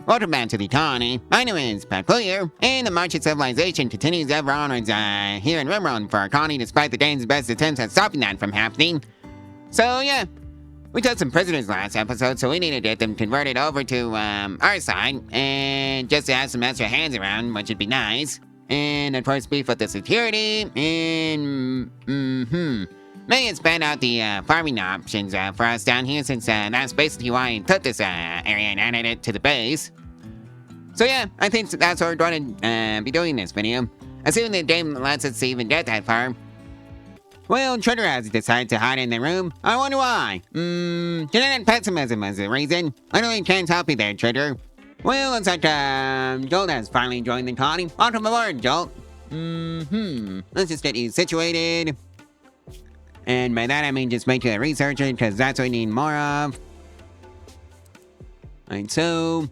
Welcome back to the colony. My name is Peculiar, and the march of civilization continues ever onwards here in Rimworld for our colony despite the Danes' best attempts at stopping that from happening. So yeah, we took some prisoners last episode, so we need to get them converted over to our side, and just to have some extra hands around, which would be nice. And of course beef with the security, and may expand out the farming options for us down here, since that's basically why I took this area and added it to the base. So yeah, I think that's what we're going to be doing in this video. Assuming the game lets us even get that far. Well, Trigger has decided to hide in the room. I wonder why. Genetic pessimism is the reason. I really can't help you there, Trigger. Well, looks like Jolt has finally joined the colony. Welcome aboard, Jolt. Let's just get you situated. And by that I mean just make you a researcher, because that's what we need more of. Alright, so...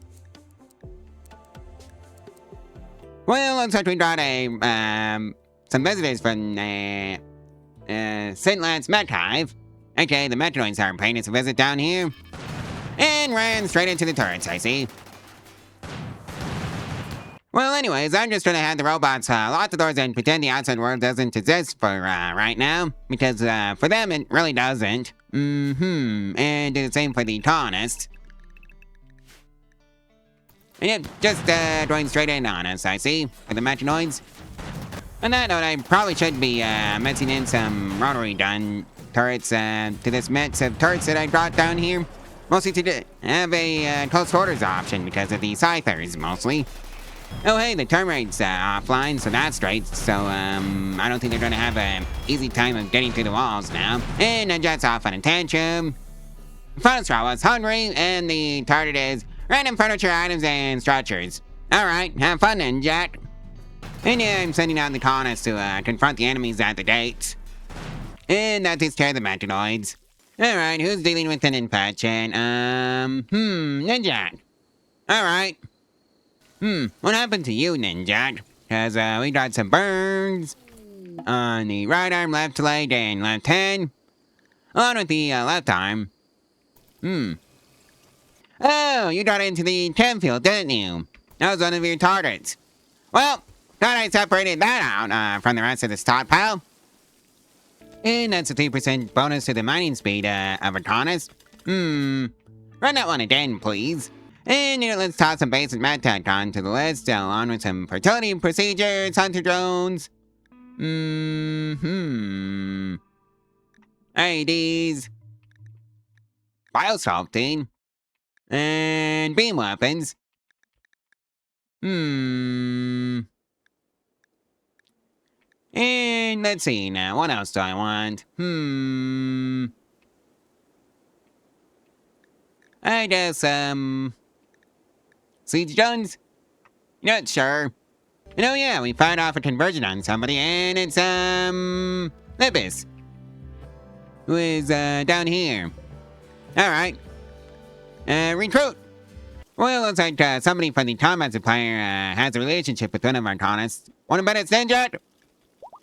Well, looks like we got some visitors from St. Lance Mech Hive. Okay, the Metroids are paying us a visit down here. And ran straight into the turrets, I see. Well, anyways, I'm just gonna have the robots lock the doors and pretend the outside world doesn't exist for right now. Because for them, it really doesn't. And do the same for the colonists. And yep, just going straight in on us, I see, for the Metroids. On that note, I probably should be mixing in some rotary gun turrets to this mix of turrets that I got down here. Mostly to have a close quarters option because of the scythers, mostly. Oh hey, the turn rate's offline, so that's great. So, I don't think they're gonna have an easy time of getting through the walls now. And Ninja's off on a tantrum. The final straw was hungry, and the target is random furniture items and structures. Alright, have fun then, Jack. And yeah, I'm sending out the colonists to confront the enemies at the gates. And that takes care of the Metroids. Alright, who's dealing with an infection? Ninja. Alright. What happened to you, Ninja? Because we got some burns on the right arm, left leg, and left hand. Along with the left arm. Oh, you got into the Temp field, didn't you? That was one of your targets. Well, glad I separated that out from the rest of the stockpile. And that's a 3% bonus to the mining speed of a colonist. Run that one again, please. And let's toss some basic medtech onto the list, along with some fertility procedures, hunter drones. IEDs. Biosculpting. And beam weapons. And let's see now, what else do I want? I guess, siege drones? Not sure. And oh yeah, we fired off a conversion on somebody, and it's, Libis. Who is, down here. Alright. Recruit. Well, looks like somebody from the combat supplier has a relationship with one of our colonists. Wanna bet it's Ninja?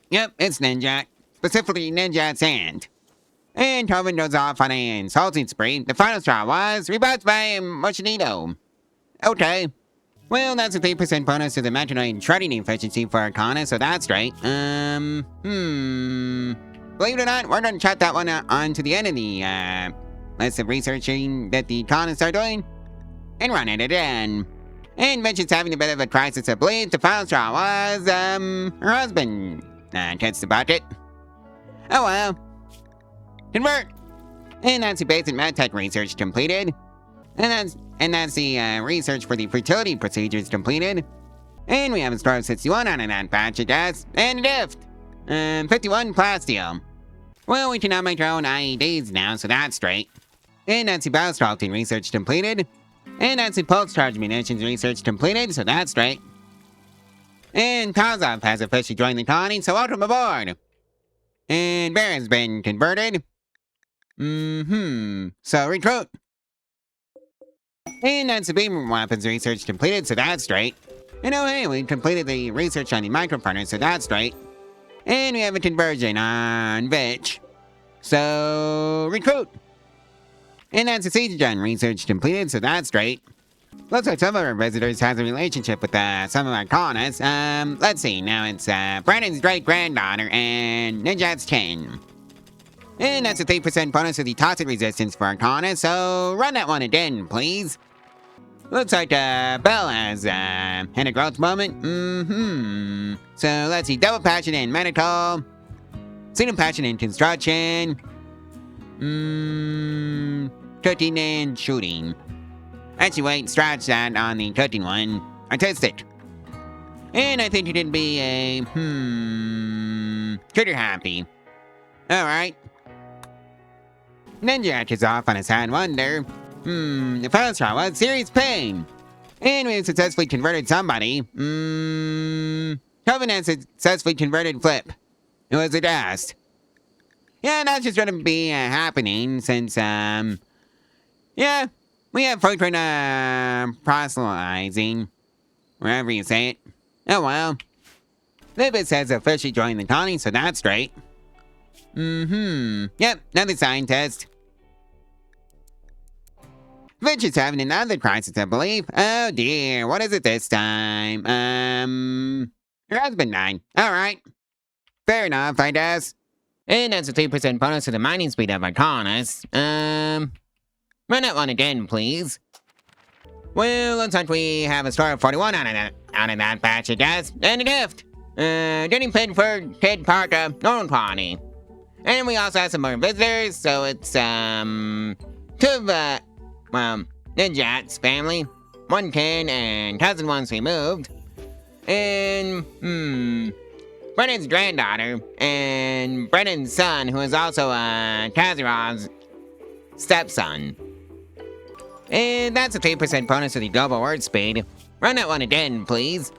Yep, it's Ninja. Specifically Ninja Sand. And Tobin goes off on an insulting spree. The final straw was rebuffed by Mochinito. Okay. Well, that's a 3% bonus to the Metroid shredding efficiency for our colonists, so that's great. Believe it or not, we're gonna chat that one on to the end of the list of researching that the colonists are doing. And run it again. And Mitch having a bit of a crisis of belief. The final straw was, her husband gets the bucket. Oh well. Convert. And that's the basic medtech research completed. And that's the research for the fertility procedures completed. And we have a score of 61 out of that batch of deaths. And a gift. 51 plasteel. Well, we can now make our own IEDs now, so that's straight. And that's the biosculpting research completed. And that's the pulse charge munitions research completed, so that's great. And Kozov has officially joined the colony, so welcome aboard. And Bear has been converted. So recruit. And that's the beam weapons research completed, so that's great. And oh hey, we completed the research on the microfurnace, so that's great. And we have a conversion on Vitch. So recruit. And that's the siege gun research completed, so that's great. Looks like some of our visitors has a relationship with some of our colonists. Let's see. Now it's Brandon's great-granddaughter and Ninja's kin. And that's a 3% bonus to the toxic resistance for our colonists, so run that one again, please. Looks like Belle has had a growth moment. So let's see. Double passion in medical. Single passion in construction. 13 in shooting. Actually, wait, scratch that on the cooking one. Artistic. And I think you did be a, trigger happy. Alright. Ninja is off on a sad wonder. The final straw was serious pain. And we successfully converted somebody. Coven has successfully converted Flip. It was a dust. Yeah, that's just gonna be happening since, yeah. We have frequent, proselytizing. Wherever you say it. Oh well. Libis has officially joined the colony, so that's great. Yep, another scientist. Finch is having another crisis, I believe. Oh dear, what is it this time? Her husband died. Alright. Fair enough, I guess. And that's a 3% bonus to the mining speed of our colonists. Run that one again, please. Well, looks like we have a score of 41 out of that batch, I guess. And a gift. Getting paid for Kid Parker, normal quality. And we also have some more visitors, so it's, two of, Ninjat's family. One kid and cousin once we moved. And, Brennan's granddaughter. And Brennan's son, who is also, Kazarov's stepson. And that's a 3% bonus to the global word speed. Run that one again, please.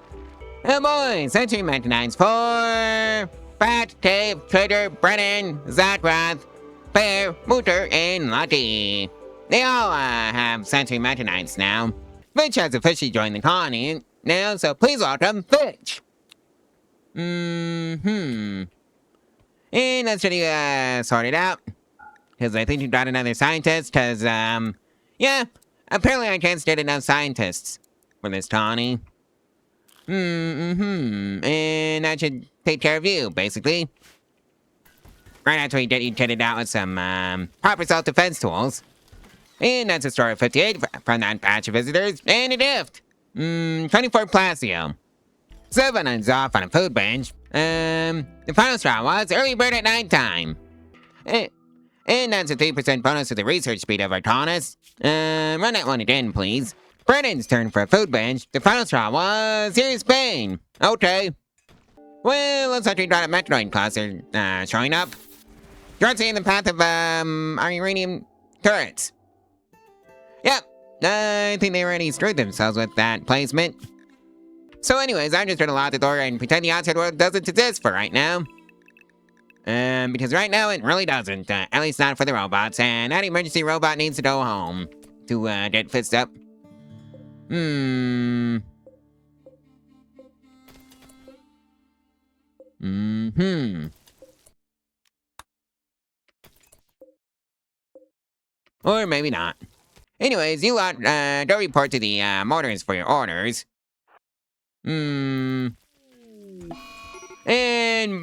Oh boy, Century Mechanized for Fat, Cave, Trader, Brennan, Zatrath, Bear, Mooter, and Lucky. They all have Century Mechanites now. Fitch has officially joined the colony now, so please welcome Fitch. And that's pretty sorted out. Because I think you got another scientist, because, yeah, apparently I can't get enough scientists for this colony. And that should take care of you, basically. Right after we get you kitted out with some, proper self-defense tools. And that's a score of 58 from that batch of visitors, and a gift. 24 Placio. 7 is off on a food bench. The final straw was early bird at nighttime. And that's a 3% bonus to the research speed of our colonists. Run that one again, please. Brennan's turn for a food bench. The final straw was serious pain. Okay. Well, looks like we got a Metroid cluster, showing up. Directly in the path of, our uranium turrets. Yep, I think they already screwed themselves with that placement. So anyways, I'm just gonna lock the door and pretend the outside world doesn't exist for right now. Because right now it really doesn't, at least not for the robots, and that emergency robot needs to go home to, get fixed up. Or maybe not. Anyways, you lot, go report to the, mortars for your orders. And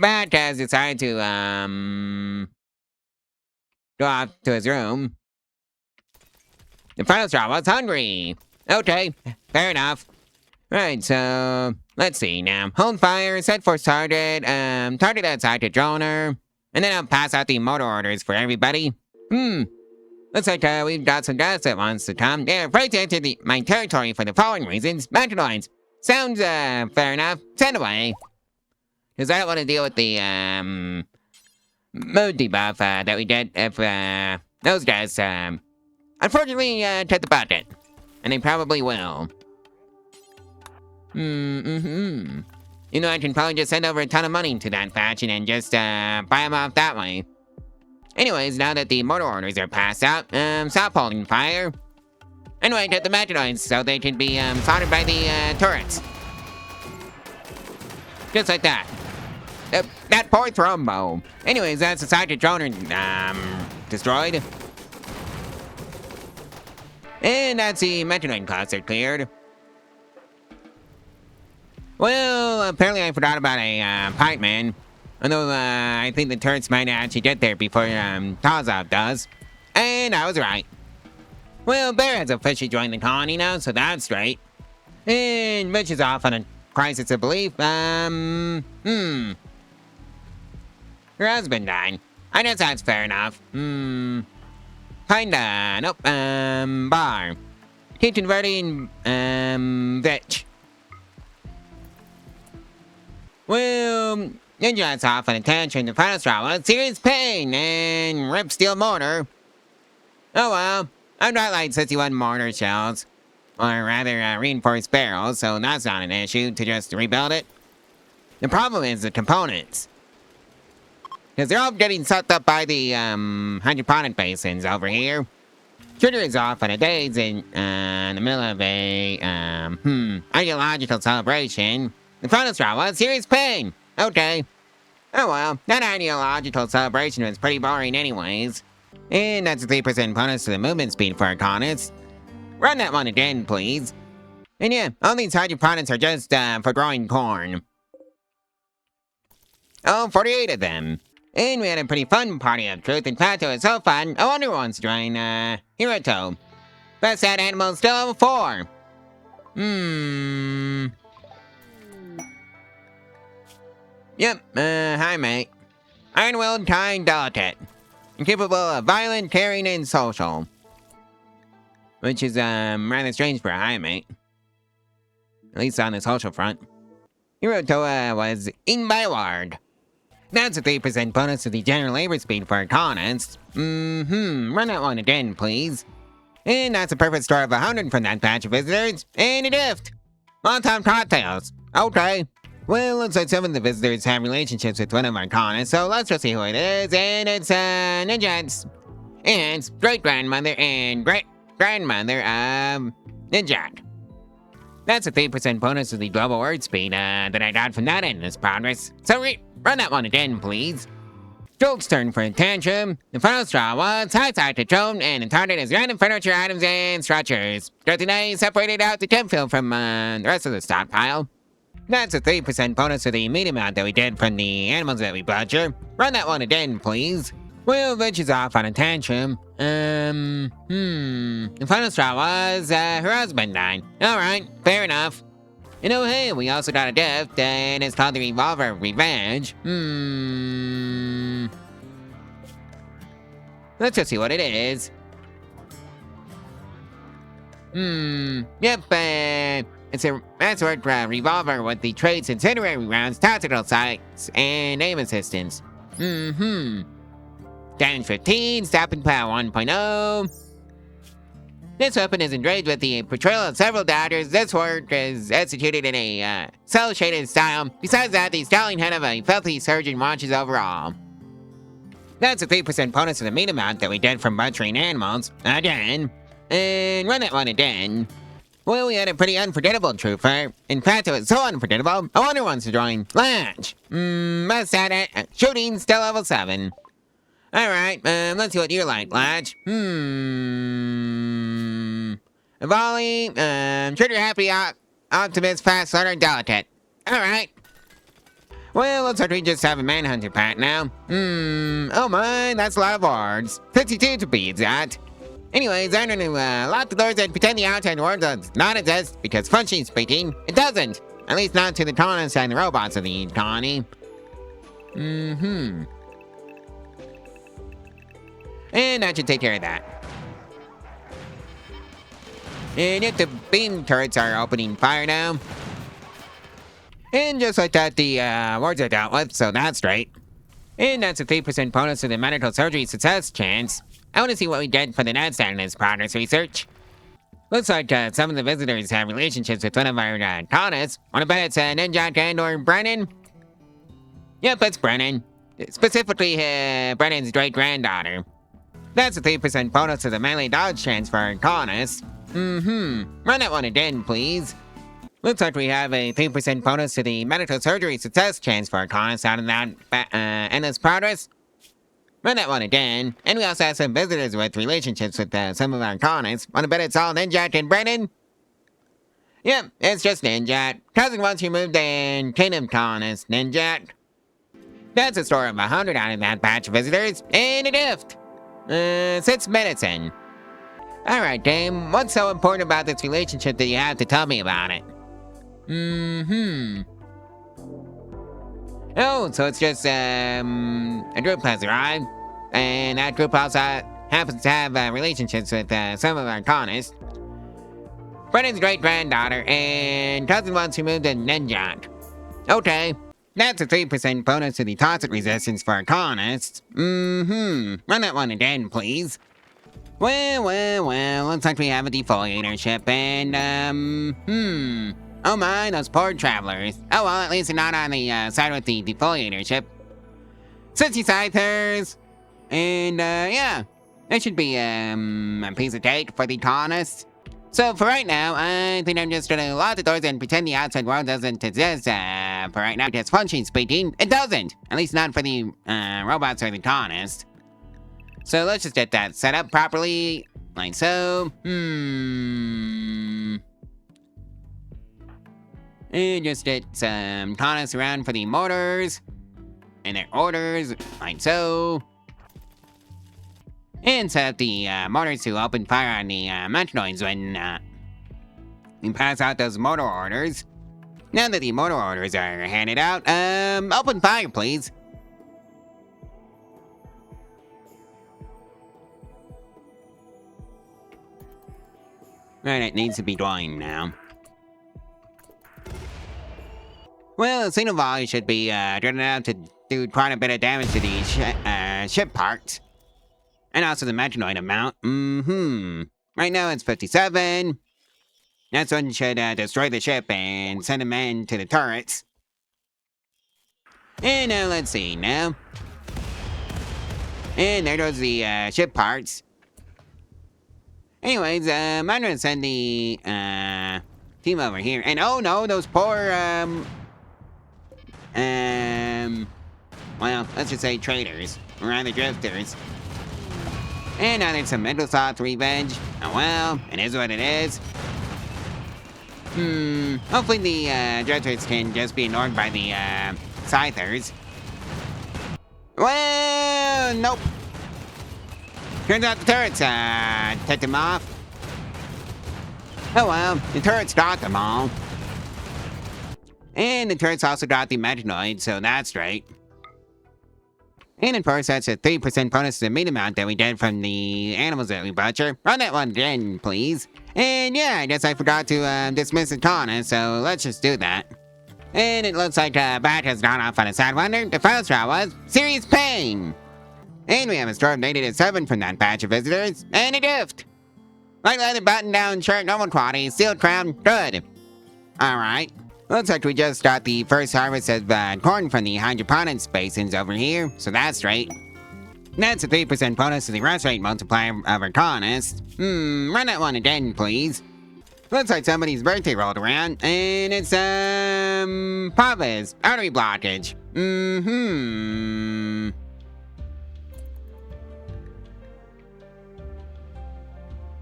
Bat has decided to, go off to his room. The final straw was hungry. Okay, fair enough. Right, so, let's see now. Hold fire, set for target, target outside to droner. And then I'll pass out the motor orders for everybody. Looks like, we've got some guys that wants to come. They're afraid to enter my territory for the following reasons. Mountainoids. Sounds, fair enough. Send away. Because I don't want to deal with the, mood debuff, that we get if, those guys, unfortunately, check the budget. And they probably will. You know, I can probably just send over a ton of money to that faction and just, buy them off that way. Anyways, now that the mortar orders are passed out, stop holding fire. Anyway, get the Metroids so they can be, slaughtered by the, turrets. Just like that. That poor Thrombo. Anyways, that's the side to drone, destroyed. And that's the metanoid cluster cleared. Well, apparently I forgot about a pipe man. Although I think the turrets might actually get there before Tazov does. And I was right. Well, Bear has officially joined the colony now, so that's great. And Mitch is off on a crisis of belief. Her husband died. I guess that's fair enough. Kinda. Nope. Bar. Keep converting, bitch. Well, Ninja's off on attention to final straw with serious pain and rip steel mortar. Oh well, I've got like 61 mortar shells. Or rather, reinforced barrels, so that's not an issue to just rebuild it. The problem is the components. Because they're all getting sucked up by the, hydroponic basins over here. Trigger is off on a days in the middle of a, ideological celebration. The final straw was serious pain. Okay. Oh well, that ideological celebration was pretty boring anyways. And that's a 3% bonus to the movement speed for our colonists. Run that one again, please. And yeah, all these hydroponics are just, for growing corn. Oh, 48 of them. And we had a pretty fun party of truth. In fact, it was so fun, I wonder who wants to join, Hiroto. Best ad animal still level 4. Yep, hi mate. Iron-willed, kind, delicate. Incapable of violent, caring, and social. Which is, rather strange for a high mate. At least on the social front. Hiroto, was eaten by a ward. That's a 3% bonus to the general labor speed for our colonists. Run that one again, please. And that's a perfect score of 100 from that batch of visitors. And a gift! Long-time cocktails. Okay. Well, looks like some of the visitors have relationships with one of our colonists, so let's just see who it is. And it's, Ninja's aunt's great-grandmother and great-grandmother of Ninjak. That's a 3% bonus to the global word speed that I got from that endless progress. So run that one again, please. Joke's turn for a tantrum. The final straw was high-side control and the target is random furniture items and structures. Today separated out the temp field from the rest of the stockpile. That's a 3% bonus to the meat amount that we did from the animals that we butcher. Run that one again, please. Well, Vitch is off on a tantrum. The final straw was, her husband died. Alright, fair enough. You know, hey, we also got a gift, and it's called the Revolver Revenge. Let's just see what it is. Yep, it's a masterwork revolver with the traits incendiary rounds, tactical sights, and aim assistance. Damage 15, stopping power 1.0. This weapon is engraved with the portrayal of several doubters. This work is executed in a cel-shaded style. Besides that, the scowling head of a filthy surgeon watches over all. That's a 3% bonus to the meat amount that we did from butchering animals. Again. And run that one again. Well, we had a pretty unforgettable trooper. In fact, it was so unforgettable, I wonder who wants to join. Latch. Best at it. Shooting, still level 7. Alright, let's see what you're like, Latch. A volley, trigger happy, optimist, fast, learner, delicate. Alright. Well, looks like we just have a manhunter pack now. Oh my, that's a lot of words. 52 to be exact. Anyways, I'm gonna lock the doors and pretend the outside world does not exist, because functionally speaking, it doesn't. At least not to the colonists and the robots of the colony. And that should take care of that. And if the beam turrets are opening fire now. And just like that, the wards are dealt with, so that's great. And that's a 3% bonus to the medical surgery success chance. I want to see what we get for the next analyst progress research. Looks like some of the visitors have relationships with one of our colonists. Wanna bet it's Ninja and or Brennan? Yep, it's Brennan. Specifically, Brennan's great-granddaughter. That's a 3% bonus to the melee dodge chance for our colonists. Run that one again, please. Looks like we have a 3% bonus to the medical surgery success chance for our colonists out of that endless progress. Run that one again. And we also have some visitors with relationships with some of our colonists. Wanna bet it's all Ninjat and Brennan? Yep, it's just Ninjat. Cousin once removed the Kingdom colonist, Ninjat. That's a store of 100 out of that batch of visitors, and a gift. 6 medicine. Alright, Dame, what's so important about this relationship that you have to tell me about it? Oh, so it's just, a group has arrived, and that group also happens to have relationships with some of our colonists. Brennan's great-granddaughter, and cousin wants to move to Ninjat. Okay, that's a 3% bonus to the toxic resistance for our colonists. Run that one again, please. Well, looks like we have a defoliator ship, and, oh my, those poor travelers. Oh well, at least they're not on the side with the defoliator ship. 60 scythers, and, yeah, that should be, a piece of cake for the colonists. So for right now, I think I'm just gonna lock the doors and pretend the outside world doesn't exist, for right now, just functionally speaking, it doesn't! At least not for the, robots or the colonists. So let's just get that set up properly, like so. And just get some colonists around for the mortars, and their orders, like so. And set up the mortars to open fire on the metanoids when we pass out those mortar orders. Now that the mortar orders are handed out, open fire, please. Right, it needs to be going now. Well, the signal volley should be turning out to do quite a bit of damage to the ship parts. And also the metanoid amount. Right now it's 57. That's one should destroy the ship and send a man to the turrets. And now let's see now. And there goes the ship parts. Anyways, I'm gonna send the team over here. And oh no, those poor well, let's just say traitors, or rather drifters. And now there's some mental thoughts revenge. Oh well, it is what it is. Hopefully the drifters can just be ignored by the scythers. Well, nope. Turns out the turrets ticked them off. Oh well, the turrets got them all. And the turrets also got the metanoid, so that's right. And of course, that's a 3% bonus to the meat amount that we get from the animals that we butcher. Run that one again, please. And yeah, I guess I forgot to dismiss the colonist, so let's just do that. And it looks like Bat has gone off on a sad wonder. The final straw was serious pain. And we have a store of dated 7 from that batch of visitors, and a gift. Light leather button-down shirt, normal quality, sealed crown, good. Alright. Looks like we just got the first harvest of corn from the hydroponics basins over here, so that's right. That's a 3% bonus to the rest rate multiplier of our colonists. Run that one again, please. Looks like somebody's birthday rolled around, and it's, Papa's artery blockage.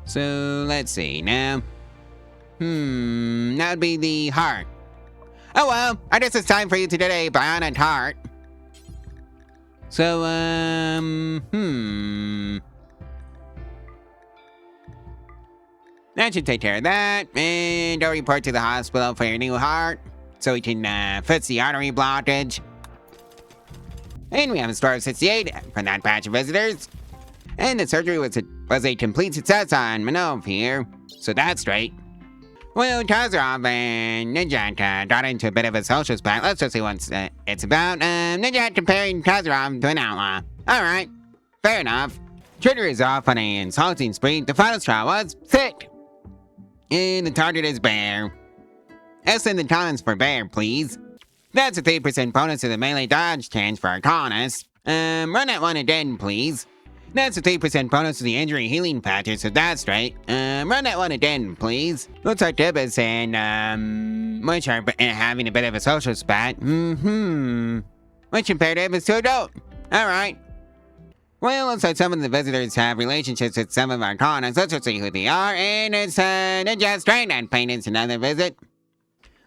So, let's see now. That would be the heart. Oh well, I guess it's time for you to get a bionic heart. So, that should take care of that, and go report to the hospital for your new heart, so we can, fix the artery blockage. And we have a store of 68 from that batch of visitors. And the surgery was a complete success on Manov here, so that's right. Well, Kazarov and Ninjat got into a bit of a social spat. Let's just see what it's about. Ninjat comparing Kazarov to an outlaw. Alright, fair enough. Trigger is off on an insulting spree. The final straw was sick. And the target is Bear. S in the comments for Bear, please. That's a 3% bonus to the melee dodge chance for our colonists. Run that one again, please. That's a 3% bonus to the injury healing factor, so that's right. Run that one again, please. Looks like Dibbas and, Witch are having a bit of a social spat. Which imperative is to adult. Alright. Well, looks like some of the visitors have relationships with some of our colonists. Let's just see who they are. And it's Ninja Strain and paying us another visit.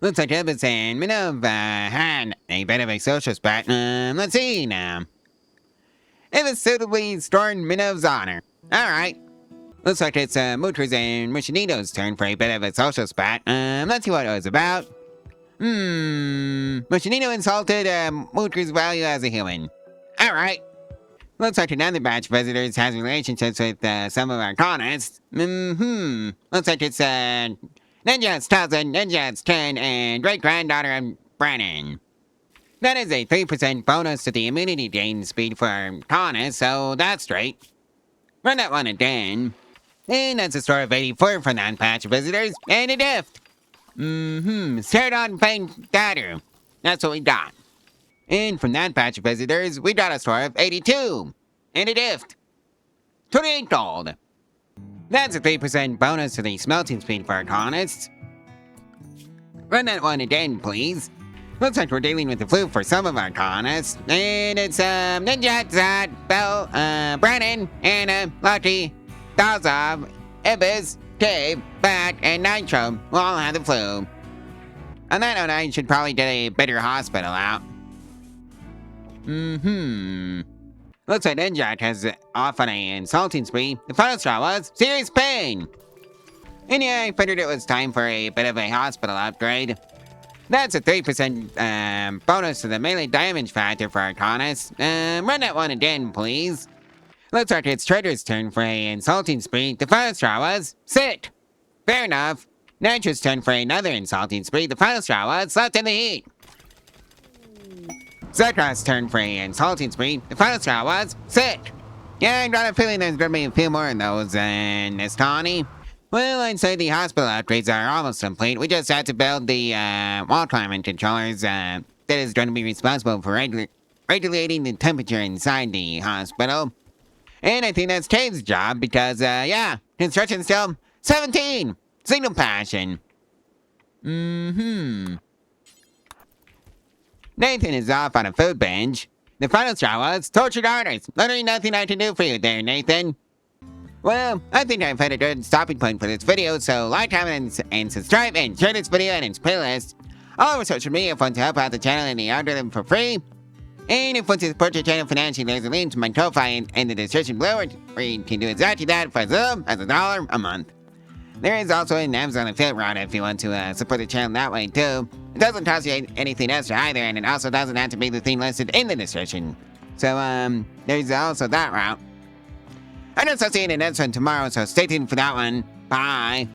Looks like Ibis and Minov had a bit of a social spat. Let's see now. Ibis suitably stored Minov's honor. Alright. Looks like it's Mutra's and Mushinito's turn for a bit of a social spat. Let's see what it was about. Mushinito insulted Mutra's value as a human. Alright. Looks like another batch of visitors has relationships with some of our colonists. Looks like it's Ninja's cousin, Ninja's 10, and great-granddaughter of Brennan. That is a 3% bonus to the immunity gain speed for our colonists, so that's straight. Run that one again. And that's a score of 84 for that batch of visitors, and a gift. Pterodon Pain Dagger. That's what we got. And from that batch of visitors, we got a score of 82. And a gift. 28 gold. That's a 3% bonus to the smelting speed for our colonists. Run that one again, please. Looks like we're dealing with the flu for some of our colonists. And it's Ninja, Zad, Bell, Brennan, Anna, Lucky, Dazov, Ibis, Cave, Bat, and Nitro will all have the flu. On that note, I should probably get a better hospital out. Looks like Ninja has off on a insulting spree. The final straw was serious pain. And yeah, I figured it was time for a bit of a hospital upgrade. That's a 3% bonus to the melee damage factor for our colonists. Run that one again, please. Looks like it's Trader's turn for a insulting spree. The final straw was sit. Fair enough. Nitro's turn for another insulting spree. The final straw was left in the heat. Zekros' turn for a insulting spree. The final straw was sit. Yeah, I got a feeling there's gonna be a few more of those in this colony. Well, I'd say the hospital upgrades are almost complete. We just had to build the wall climate controllers that is going to be responsible for regulating the temperature inside the hospital. And I think that's Cave's job because, yeah, construction's still 17. Signal passion. Nathan is off on a food binge. The final straw was tortured artists. Literally nothing I can do for you there, Nathan. Well, I think I've had a good stopping point for this video, so like, comment, and subscribe, and share this video and its playlist all over social media if you want to help out the channel and the algorithm for free. And if you want to support your channel financially, there's a link to my Ko-Fi in the description below where you can do exactly that for as little as $1 a month. There is also an Amazon affiliate route if you want to support the channel that way too. It doesn't cost you anything extra either, and it also doesn't have to be the thing listed in the description. So, there's also that route. I guess I'll see you in the next one tomorrow, so stay tuned for that one. Bye.